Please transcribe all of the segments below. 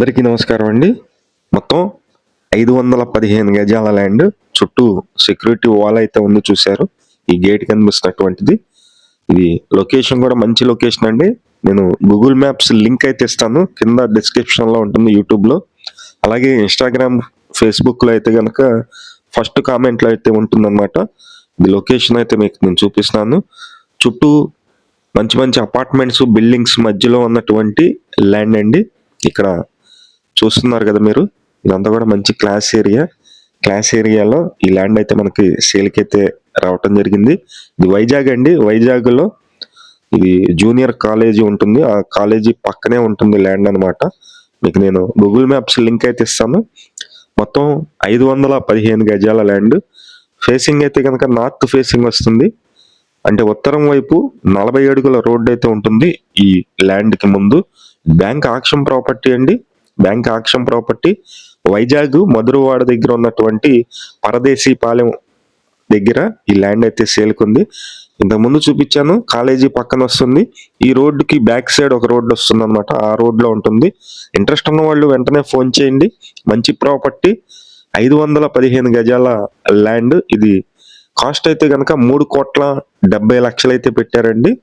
అందరికీ నమస్కారం అండి. మొత్తం 515 గజాల ల్యాండ్, చుట్టూ సెక్యూరిటీ వాల్ అయితే ఉంది చూశారు. ఈ గేట్ కనిపిస్తున్నటువంటిది. ఇది లొకేషన్ కూడా మంచి లొకేషన్ అండి. నేను గూగుల్ మ్యాప్స్ లింక్ అయితే ఇస్తాను, కింద డిస్క్రిప్షన్ లో ఉంటుంది యూట్యూబ్ లో. అలాగే ఇన్స్టాగ్రామ్, ఫేస్బుక్ లో అయితే కనుక ఫస్ట్ కామెంట్ లో అయితే ఉంటుందన్నమాట. ఈ లొకేషన్ అయితే మీకు నేను చూపిస్తున్నాను. చుట్టూ మంచి మంచి అపార్ట్మెంట్స్, బిల్డింగ్స్ మధ్యలో ఉన్నటువంటి ల్యాండ్ అండి. ఇక్కడ చూస్తున్నారు కదా మీరు, ఇదంతా కూడా మంచి క్లాస్ ఏరియా. క్లాస్ ఏరియాలో ఈ ల్యాండ్ అయితే మనకి సేల్కి అయితే రావటం జరిగింది. ఇది వైజాగ్ అండి. వైజాగ్ లో ఇది జూనియర్ కాలేజీ ఉంటుంది, ఆ కాలేజీ పక్కనే ఉంటుంది ల్యాండ్ అన్నమాట. మీకు నేను గూగుల్ మ్యాప్స్ లింక్ అయితే ఇస్తాను. మొత్తం 515 గజాల ల్యాండ్. ఫేసింగ్ అయితే కనుక నార్త్ ఫేసింగ్ వస్తుంది. అంటే ఉత్తరం వైపు 40 అడుగుల రోడ్డు అయితే ఉంటుంది ఈ ల్యాండ్ కి ముందు. బ్యాంక్ ఆక్షన్ ప్రాపర్టీ అండి. Bank auction property Vizag Madhurawada దగ్గర ఉన్నటువంటి పరదేశీ పాలెం దగ్గర ఈ ల్యాండ్ అయితే సేల్కుంది. ఇంతకు ముందు చూపించాను, కాలేజీ పక్కన వస్తుంది. ఈ రోడ్డుకి బ్యాక్ సైడ్ ఒక రోడ్డు వస్తుంది అనమాట, ఆ రోడ్ లో ఉంటుంది. ఇంట్రెస్ట్ ఉన్న వాళ్ళు వెంటనే ఫోన్ చేయండి. మంచి ప్రాపర్టీ, 515 గజాల ల్యాండ్. ఇది కాస్ట్ అయితే కనుక 3,70,00,000 అయితే పెట్టారండి.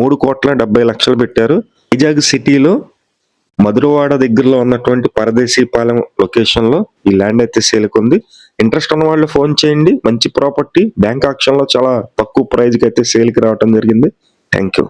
3,70,00,000 పెట్టారు. వైజాగ్ సిటీలో మధురవాడ దగ్గరలో ఉన్నటువంటి పరదేశీ పాలెం లొకేషన్ లో ఈ ల్యాండ్ అయితే సేల్కుంది. ఇంట్రెస్ట్ ఉన్న వాళ్ళు ఫోన్ చేయండి. మంచి ప్రాపర్టీ, బ్యాంక్ ఆక్షన్ లో చాలా తక్కువ ప్రైజ్ కి అయితే సేల్ కి రావడం జరిగింది. Thank you.